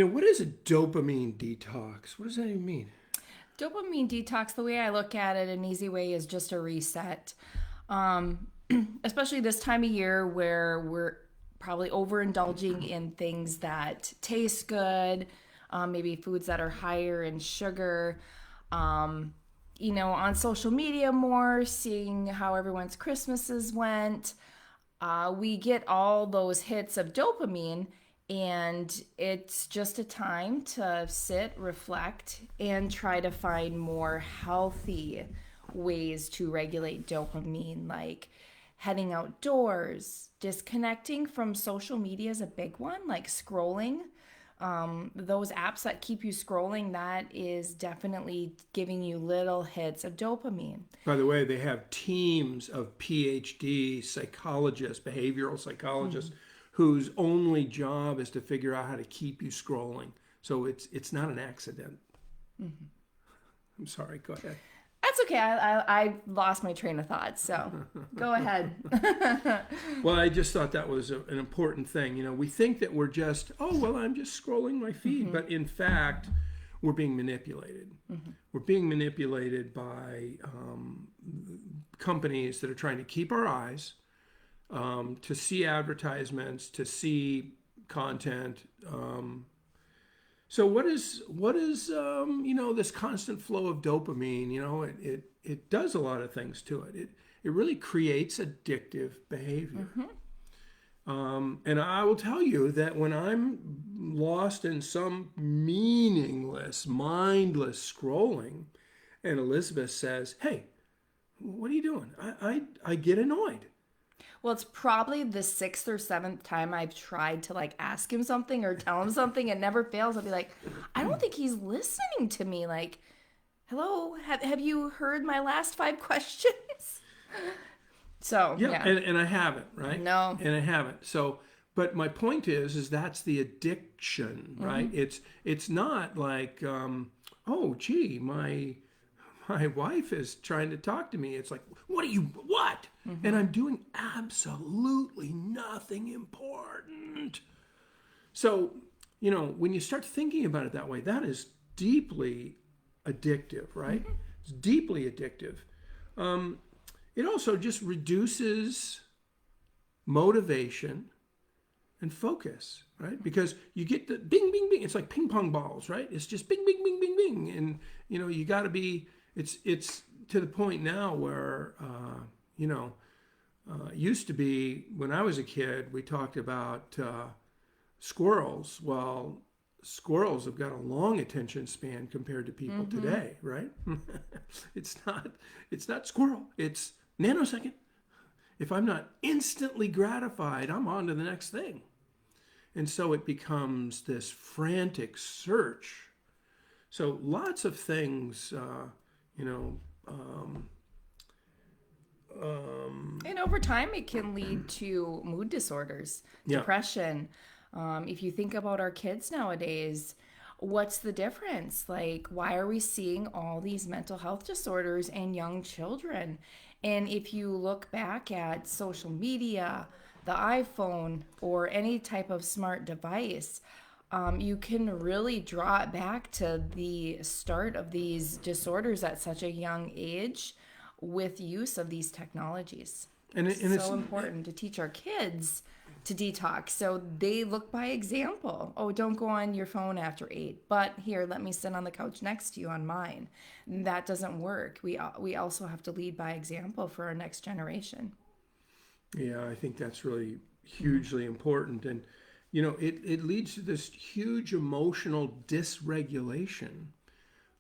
What is a dopamine detox? What does that even mean? Dopamine detox, the way I look at it, an easy way is just a reset. Um, Especially this time of year where we're probably overindulging in things that taste good, maybe foods that are higher in sugar. Um, on social media more, seeing how everyone's Christmases went. We get all those hits of dopamine, and it's just a time to sit, reflect, and try to find more healthy ways to regulate dopamine, like heading outdoors, disconnecting from social media is a big one, like scrolling. Those apps that keep you scrolling, that is definitely giving you little hits of dopamine. By the way, they have teams of PhD psychologists, behavioral psychologists, whose only job is to figure out how to keep you scrolling. So it's not an accident. I'm sorry. Go ahead. That's okay. I lost my train of thought, so go ahead. Well, I just thought that was an important thing. We think that we're just, oh, well, I'm just scrolling my feed. But in fact, we're being manipulated. We're being manipulated by companies that are trying to keep our eyes, to see advertisements, to see content. So what is this constant flow of dopamine? It does a lot of things to it. It really creates addictive behavior. And I will tell you that when I'm lost in some meaningless, mindless scrolling, and Elizabeth says, "Hey, what are you doing?" I get annoyed. Well, it's probably the sixth or seventh time I've tried to like ask him something or tell him something. It never fails. I'll be like, I don't think he's listening to me. Like, hello, have you heard my last five questions? So, Yeah, yeah. and I haven't, right? No. And I haven't. So, but my point is that's the addiction, right? It's not like, oh, gee, my wife is trying to talk to me. It's like, what? And I'm doing absolutely nothing important. So, when you start thinking about it that way, that is deeply addictive, right? It's deeply addictive. It also just reduces motivation and focus, right? Because you get the bing, bing, bing. It's like ping pong balls, right? It's just bing, bing, bing, bing, bing. And, you got to be, it's to the point now where, used to be when I was a kid, we talked about squirrels. Well, squirrels have got a long attention span compared to people today, right? it's not it's not squirrel, it's nanosecond. If I'm not instantly gratified, I'm on to the next thing. And so it becomes this frantic search. So lots of things, you know, um, And over time, it can lead to mood disorders, yeah, depression. If you think about our kids nowadays, what's the difference? Like, why are we seeing all these mental health disorders in young children? And if you look back at social media, the iPhone, or any type of smart device, you can really draw it back to the start of these disorders at such a young age with use of these technologies. and it's So important to teach our kids to detox so they look by example. Oh, don't go on your phone after 8, but here, let me sit on the couch next to you on mine. That doesn't work. We also have to lead by example for our next generation. yeah, I think that's really hugely important. And it leads to this huge emotional dysregulation,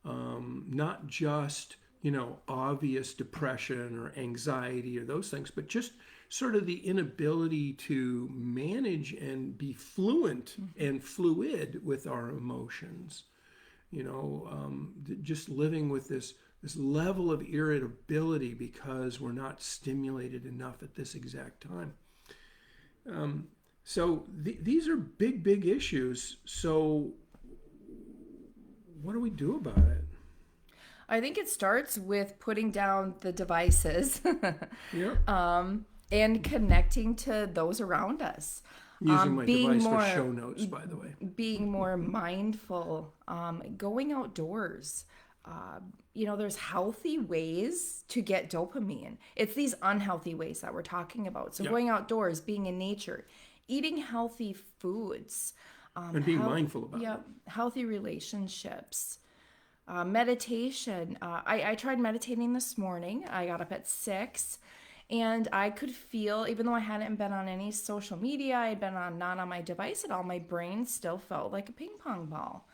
not just obvious depression or anxiety or those things, but just sort of the inability to manage and be fluent and fluid with our emotions. Just living with this level of irritability because we're not stimulated enough at this exact time. So these are big issues. So what do we do about it? I think it starts with putting down the devices Yeah. and connecting to those around us. Using my Being device for more show notes, by the way. being more mindful, going outdoors. There's healthy ways to get dopamine. It's these unhealthy ways that we're talking about. So Yep. going outdoors, being in nature, eating healthy foods, And being mindful about it. healthy relationships, meditation. I tried meditating this morning. I got up at 6. And I could feel, even though I hadn't been on any social media, I had been not on my device at all, my brain still felt like a ping pong ball.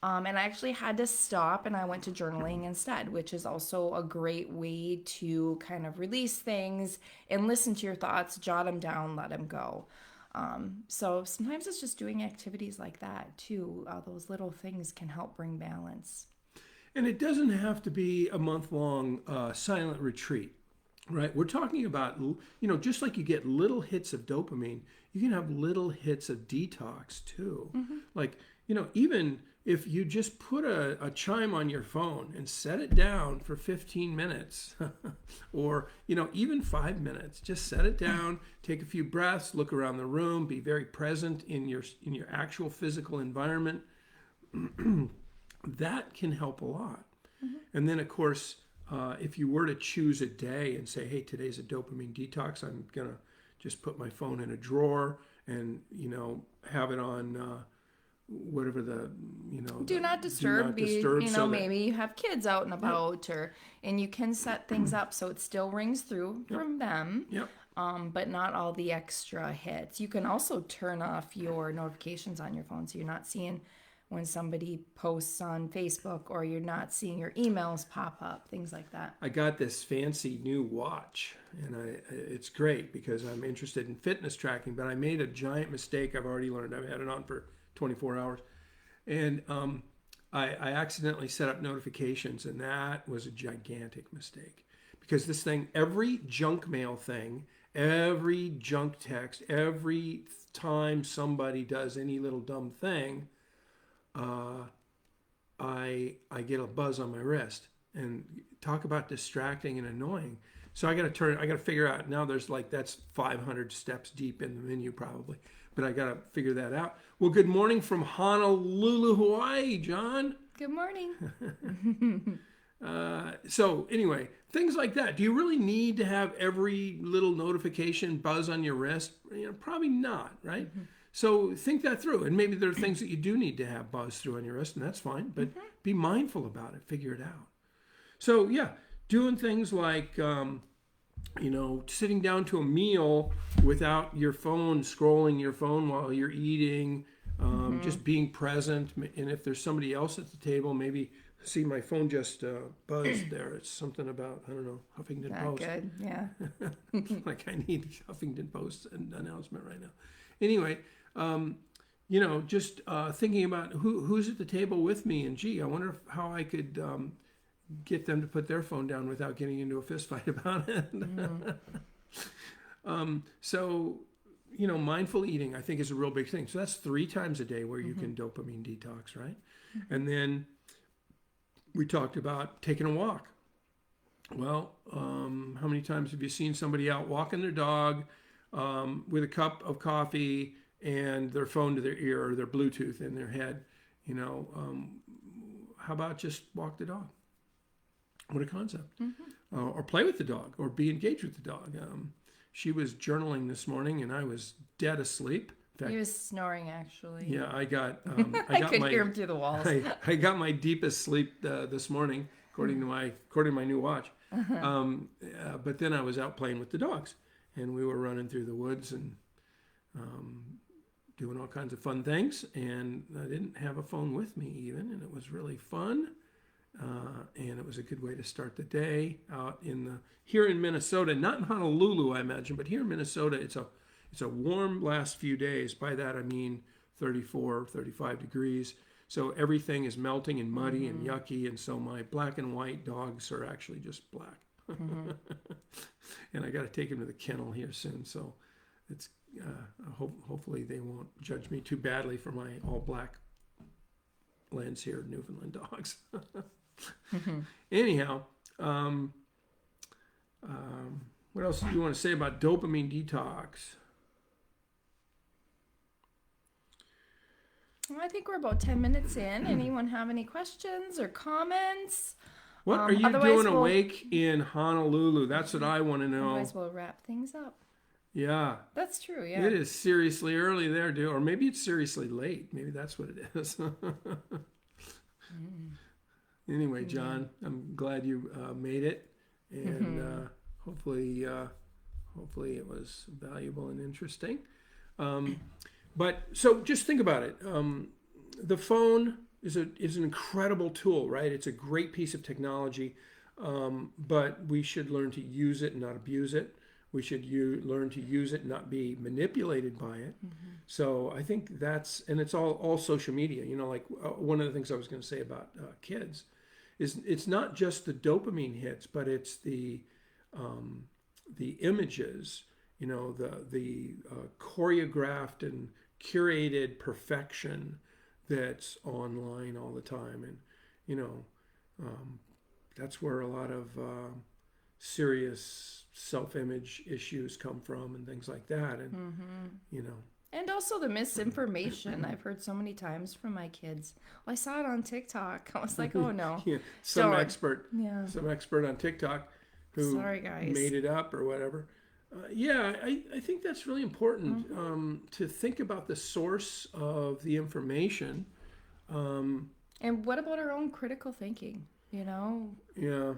And I actually had to stop and I went to journaling instead, which is also a great way to kind of release things and listen to your thoughts, jot them down, let them go. So sometimes it's just doing activities like that too. Those little things can help bring balance. And it doesn't have to be a month-long silent retreat. Right, we're talking about, just like you get little hits of dopamine, you can have little hits of detox too. Like, even if you just put a chime on your phone and set it down for 15 minutes or, even 5 minutes, just set it down, take a few breaths, look around the room, be very present in your actual physical environment. That can help a lot. And then, of course, if you were to choose a day and say, hey, today's a dopamine detox, I'm going to just put my phone in a drawer and, have it on whatever the, Do not disturb. so maybe you have kids out and about and you can set things up so it still rings through from them. Yep. But not all the extra hits. You can also turn off your notifications on your phone so you're not seeing when somebody posts on Facebook or you're not seeing your emails pop up, things like that. I got this fancy new watch and it's great because I'm interested in fitness tracking, but I made a giant mistake. I've already learned. I've had it on for 24 hours. And I accidentally set up notifications, and that was a gigantic mistake because this thing, every junk mail thing, every junk text, every time somebody does any little dumb thing, I get a buzz on my wrist, and talk about distracting and annoying. So I got to figure out now. There's that's 500 steps deep in the menu probably, but I got to figure that out. Well, good morning from Honolulu, Hawaii, John. Good morning. So anyway, things like that. Do you really need to have every little notification buzz on your wrist? Probably not, right? So think that through. And maybe there are things that you do need to have buzz through on your wrist, and that's fine. But be mindful about it. Figure it out. So yeah, doing things like, sitting down to a meal without your phone, scrolling your phone while you're eating, just being present. And if there's somebody else at the table, maybe see my phone just buzzed there. It's something about, I don't know, Huffington Post. Good, yeah. Like I need Huffington Post announcement right now. Anyway, just thinking about who's at the table with me, and gee, I wonder how I could get them to put their phone down without getting into a fist fight about it. So, mindful eating, I think, is a real big thing. So that's 3 times a day where you can dopamine detox, right? And then we talked about taking a walk. Well, how many times have you seen somebody out walking their dog with a cup of coffee and their phone to their ear or their Bluetooth in their head? How about just walk the dog? What a concept. Or play with the dog or be engaged with the dog. She was journaling this morning and I was dead asleep. In fact, He was snoring, actually. yeah, I got I could hear him through the walls. I got my deepest sleep this morning, according to my new watch. But then I was out playing with the dogs, and we were running through the woods and doing all kinds of fun things. And I didn't have a phone with me even, and it was really fun. And it was a good way to start the day out here in Minnesota, not in Honolulu, I imagine, but here in Minnesota, it's a warm last few days. By that I mean 34, 35 degrees. So everything is melting and muddy and yucky, and so my black and white dogs are actually just black. And I got to take them to the kennel here soon, so it's hopefully they won't judge me too badly for my all black Landseer Newfoundland dogs. Anyhow, what else do you want to say about dopamine detox? Well, I think we're about 10 minutes in. Anyone have any questions or comments? What are you Otherwise doing awake in Honolulu? That's what I want to know. Otherwise, we'll wrap things up. Yeah. That's true, yeah. It is seriously early there, dude. Or maybe it's seriously late. Maybe that's what it is. Anyway, John, I'm glad you made it. And hopefully it was valuable and interesting. But so just think about it. The phone is an incredible tool, right? It's a great piece of technology, but we should learn to use it and not abuse it. We should learn to use it and not be manipulated by it. So I think and it's all social media. You know, like one of the things I was going to say about kids is it's not just the dopamine hits, but it's the images. You know, the choreographed and curated perfection that's online all the time, and you know, that's where a lot of serious self-image issues come from and things like that. And you know, and also the misinformation I've heard so many times from my kids. Well, I saw it on TikTok. I was like, oh no. Yeah, some Don't. expert on TikTok who Sorry, guys. made it up or whatever. I think that's really important to think about the source of the information. And what about our own critical thinking? You know, Yeah,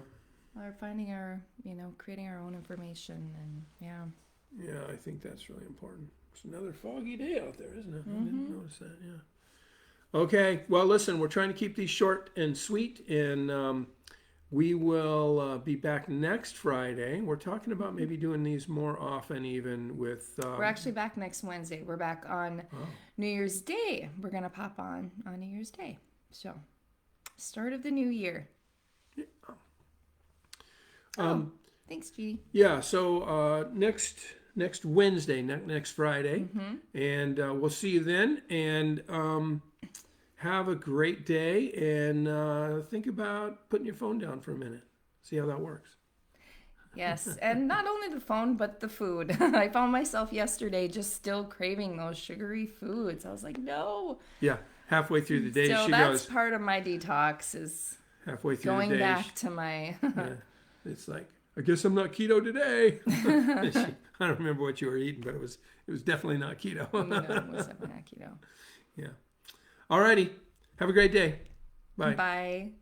creating our own information, and yeah, I think that's really important. It's another foggy day out there, isn't it? I didn't notice that. Yeah. Okay. Well, listen, we're trying to keep these short and sweet, and we will be back next Friday. We're talking about maybe doing these more often, even with. We're actually back next Wednesday. We're back on New Year's Day. We're gonna pop on New Year's Day. So, start of the new year. Thanks, Judy. Yeah. So next Wednesday, next Friday, and we'll see you then. And have a great day, and think about putting your phone down for a minute. See how that works. Yes, and not only the phone, but the food. I found myself yesterday just still craving those sugary foods. I was like, no. Yeah, halfway through the day, So she that's goes. part of my detox is Halfway through going the day, back to my. yeah, it's like, I guess I'm not keto today. I don't remember what you were eating, but it was definitely not keto. No, it was definitely not keto. Yeah. All righty. Have a great day. Bye. Bye.